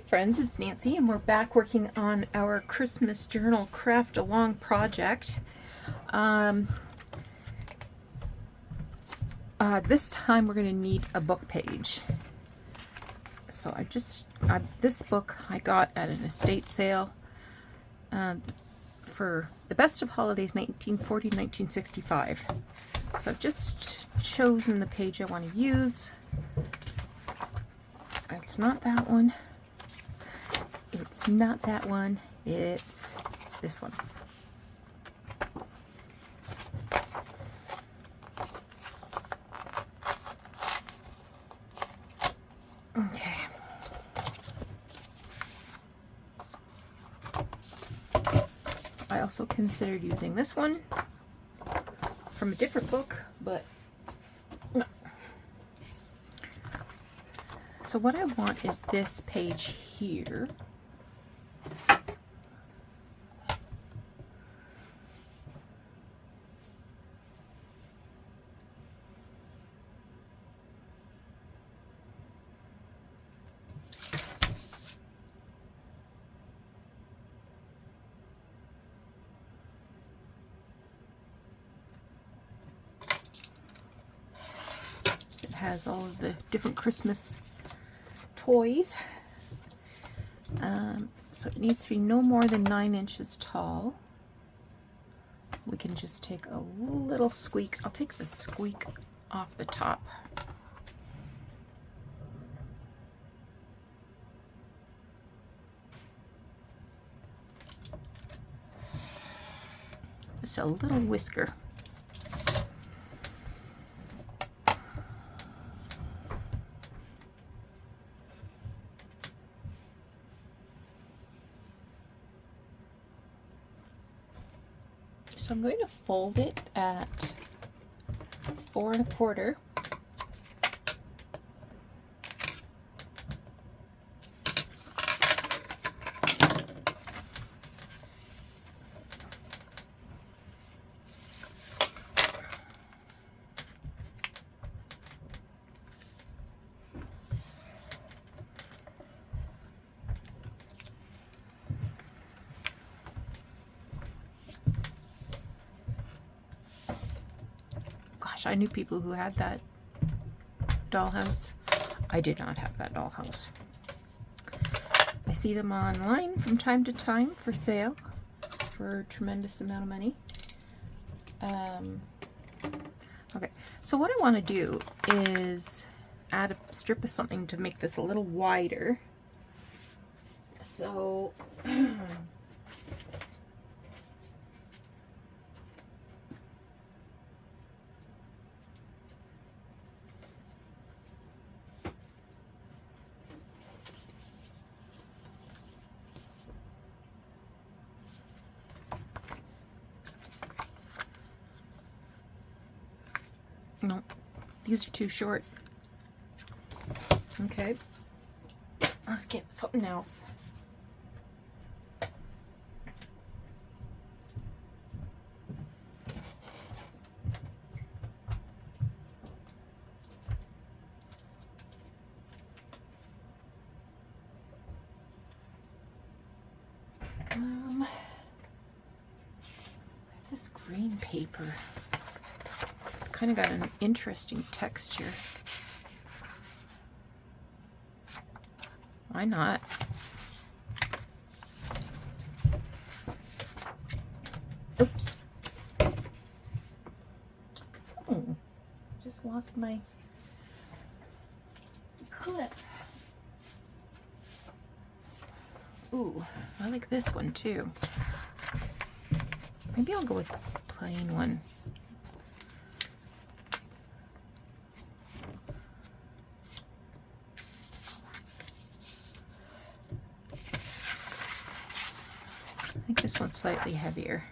friends, it's Nancy, and we're back working on our Christmas journal craft along project. This time we're going to need a book page. So this book I got at an estate sale for the Best of Holidays 1940-1965. So I've just chosen the page I want to use. It's not that one. It's not that one. It's this one. Okay. I also considered using this one from a different book, but no. So what I want is this page here. Has all of the different Christmas toys. So it needs to be no more than 9 inches tall. We can just take a little squeak. I'll take the squeak off the top. Just a little whisker. So I'm going to fold it at 4 1/4. I knew people who had that dollhouse. I did not have that dollhouse. I see them online from time to time for sale for a tremendous amount of money. Okay, so what I want to do is add a strip of something to make this a little wider. So no, these are too short. Okay, let's get something else. This green paper. It's kind of got an interesting texture. Why not? Oops. Oh, just lost my clip. Ooh, I like this one too. Maybe I'll go with the plain one. I think this one's slightly heavier.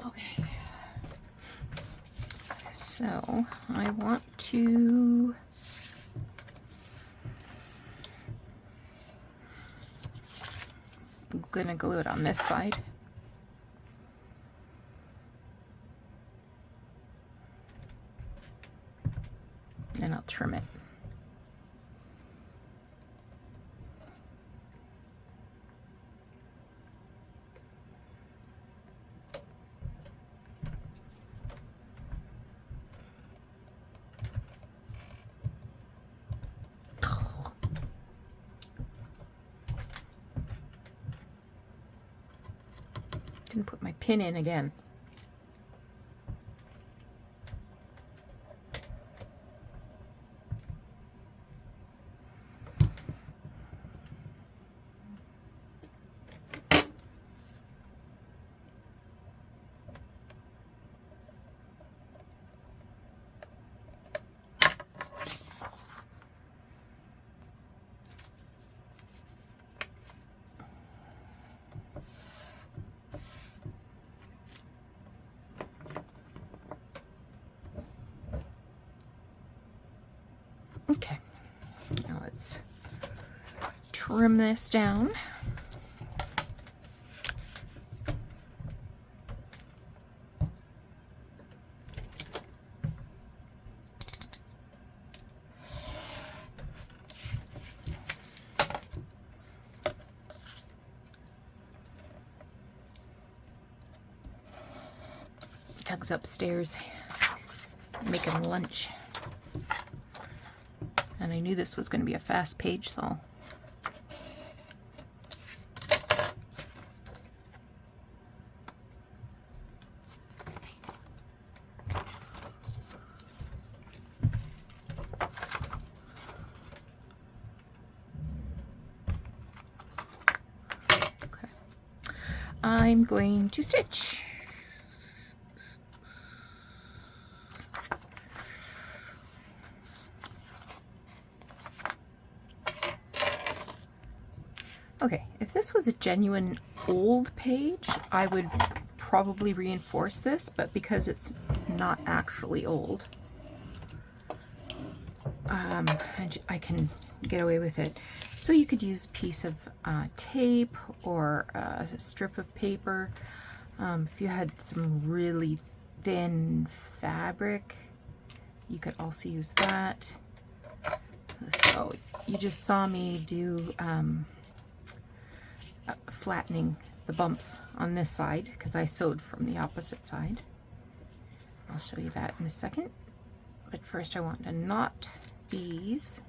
Okay. So I want to gonna glue it on this side. And I'll trim it. Didn't put my pin in again. Okay, now let's trim this down. Doug's upstairs making lunch. And I knew this was going to be a fast page, so okay. I'm going to stitch. Okay, if this was a genuine old page, I would probably reinforce this, but because it's not actually old, I can get away with it. So you could use a piece of tape or a strip of paper. If you had some really thin fabric, you could also use that. So you just saw me do flattening the bumps on this side because I sewed from the opposite side. I'll show you that in a second, but first I want to knot these.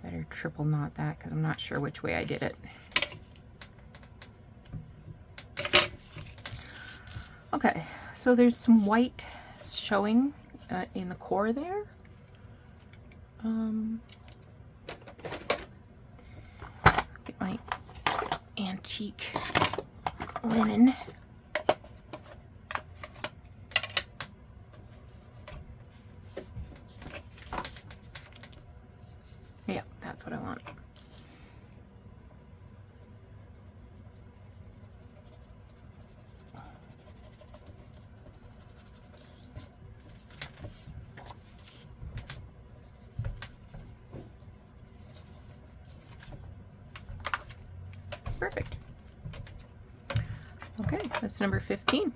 Better triple knot that because I'm not sure which way I did it. Okay, so there's some white showing in the core there. Get my antique linen. Yeah, that's what I want. Perfect. Okay, that's number 15.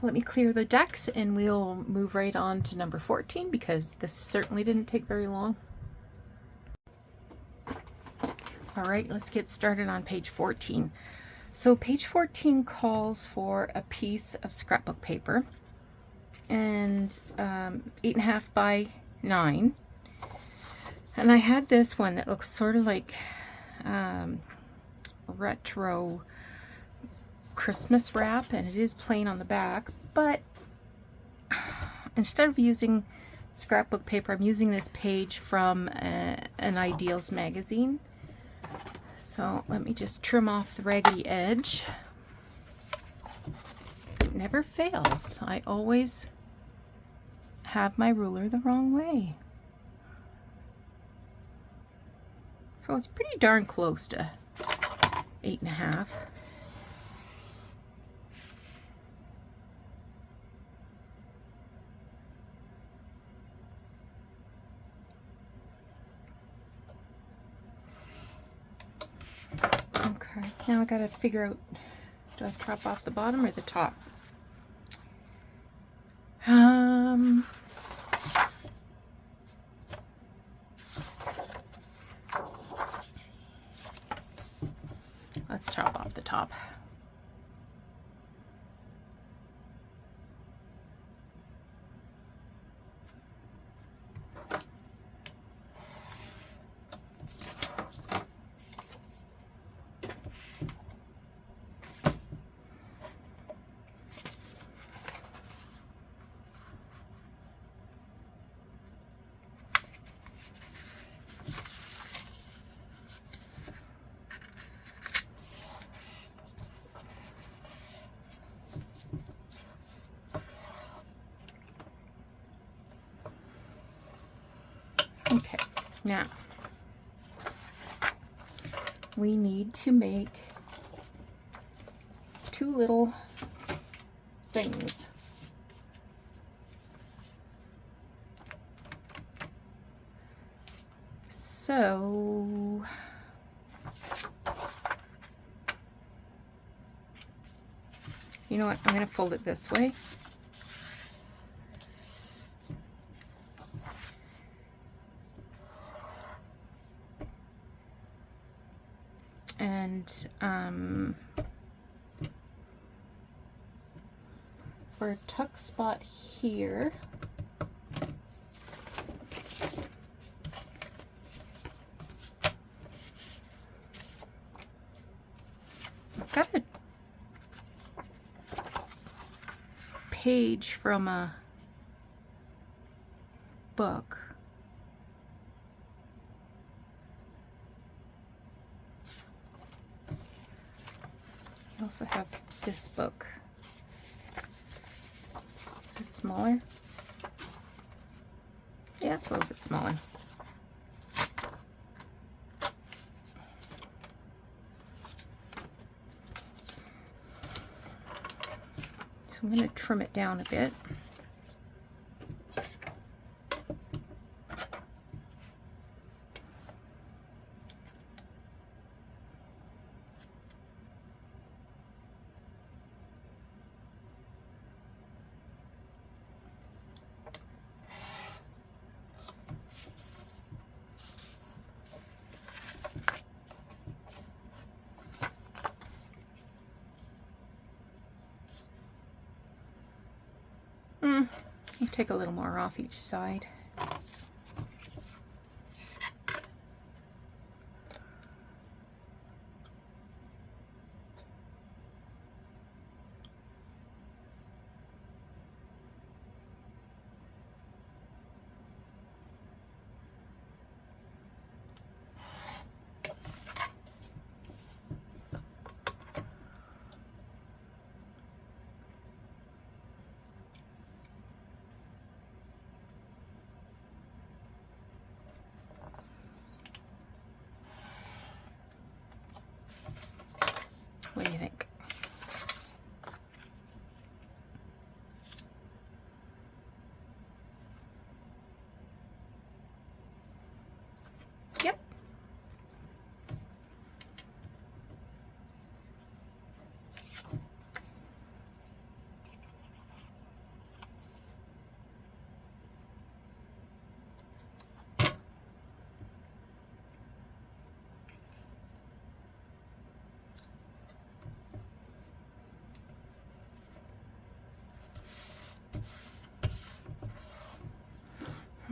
Let me clear the decks and we'll move right on to number 14 because this certainly didn't take very long. All right, let's get started on page 14. So page 14 calls for a piece of scrapbook paper and 8.5 by 9. And I had this one that looks sort of like retro Christmas wrap, and it is plain on the back, but instead of using scrapbook paper, I'm using this page from an Ideals magazine. So let me just trim off the raggedy edge. It never fails. I always have my ruler the wrong way. So it's pretty darn close to 8.5. Okay, now I gotta figure out, do I chop off the bottom or the top? Let's chop off the top. Okay, now we need to make 2 little things. So you know what, I'm going to fold it this way. And for a tuck spot here, I've got a page from a book. I also have this book. Is this smaller? Yeah, it's a little bit smaller. So I'm going to trim it down a bit. You take a little more off each side. What do you think? Yep.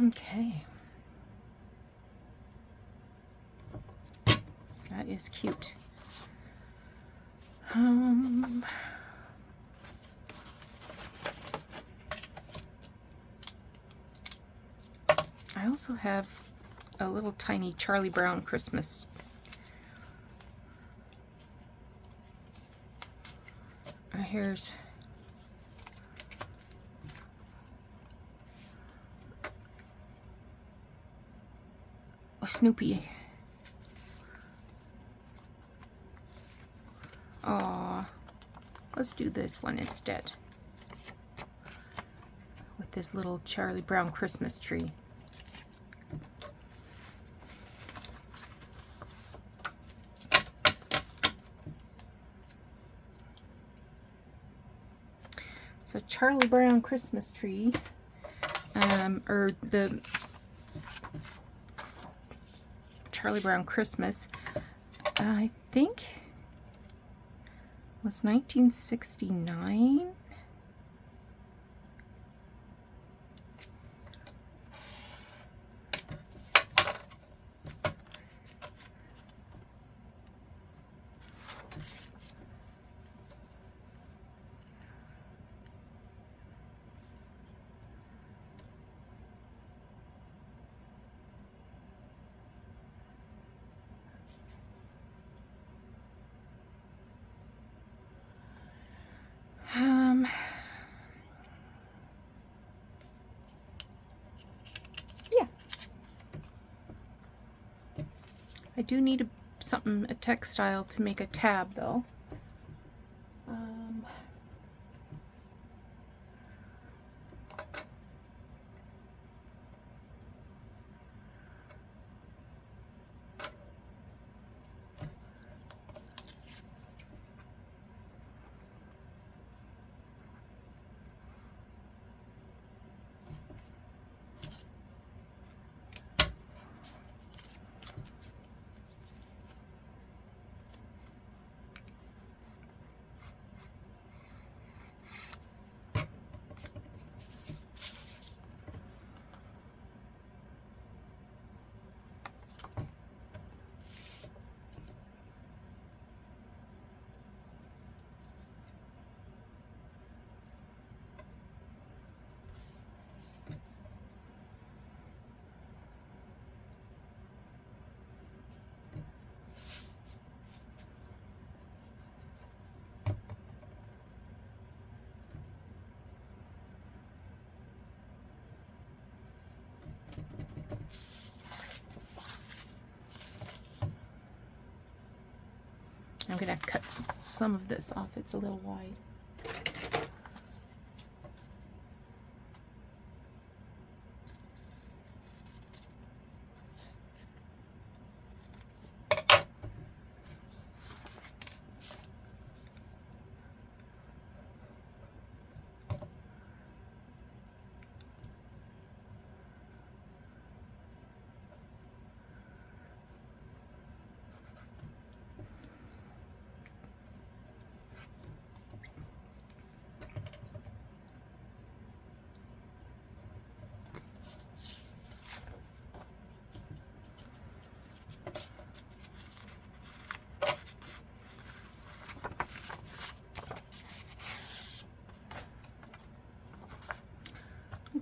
Okay. That is cute. I also have a little tiny Charlie Brown Christmas. Here's a Snoopy. Let's do this one instead, with this little Charlie Brown Christmas tree. So Charlie Brown Christmas tree, or the Charlie Brown Christmas, I think was 1969. Yeah. I do need a textile to make a tab though. I'm going to cut some of this off, it's a little wide.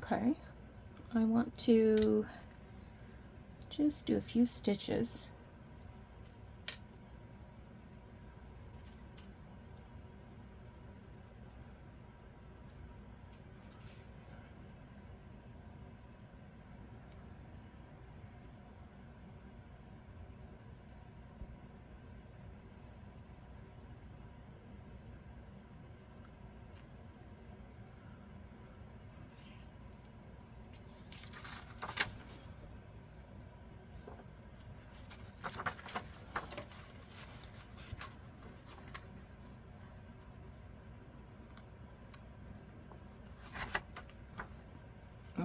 Okay, I want to just do a few stitches.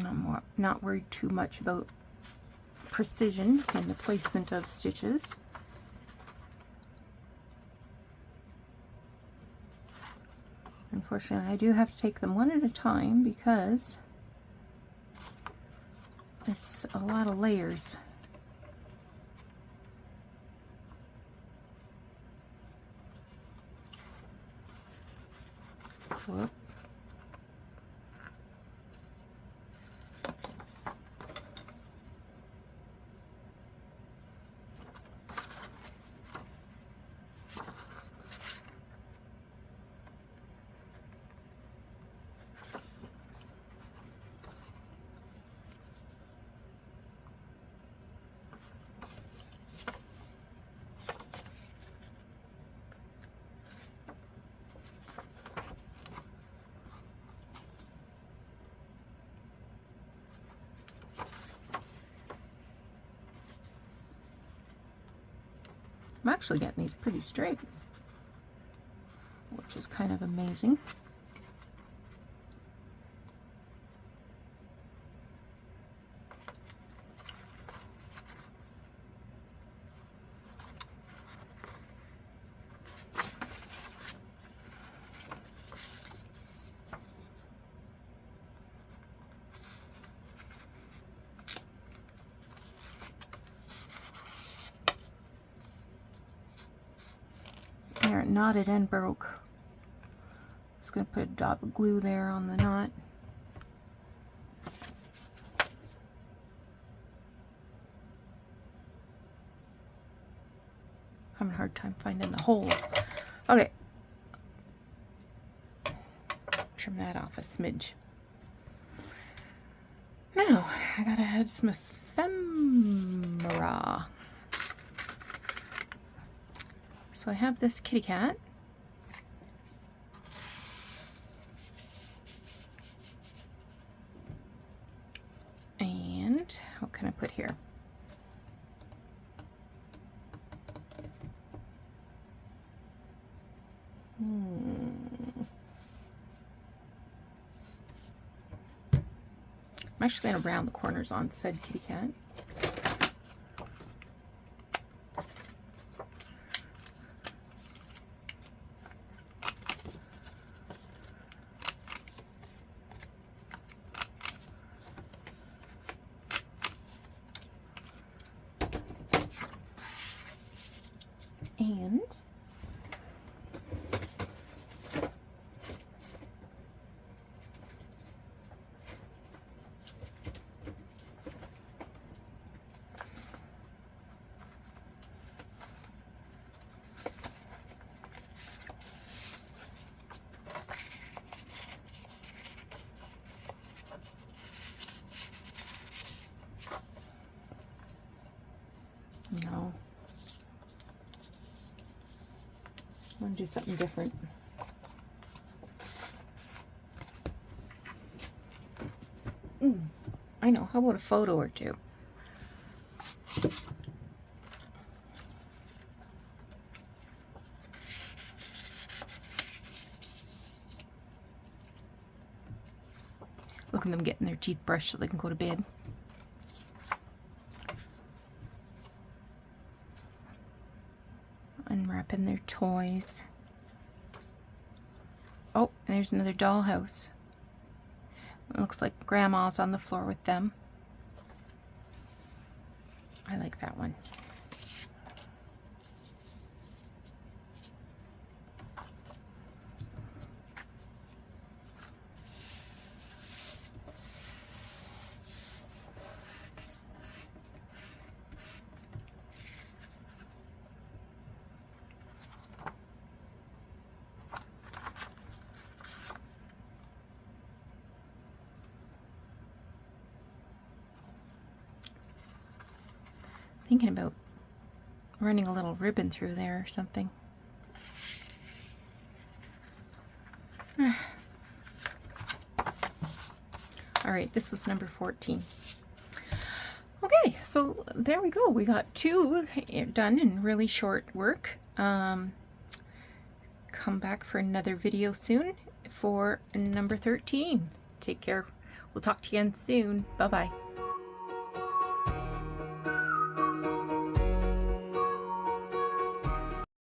I'm not worried too much about precision in the placement of stitches. Unfortunately, I do have to take them one at a time because it's a lot of layers. Whoop. I'm actually getting these pretty straight, which is kind of amazing. There, it knotted and broke. Just going to put a dot of glue there on the knot. Having a hard time finding the hole. Okay. Trim that off a smidge. Now, I gotta add some ephemera. So I have this kitty cat. And what can I put here? I'm actually going to round the corners on said kitty cat. And no. I want to do something different. I know. How about a photo or two? Look at them getting their teeth brushed so they can go to bed. Unwrapping their toys. Oh, and there's another dollhouse. It looks like Grandma's on the floor with them. I like that one. Thinking about running a little ribbon through there or something. All right, this was number 14. Okay, so there we go. We got 2 done in really short work. Come back for another video soon for number 13. Take care. We'll talk to you again soon. Bye-bye.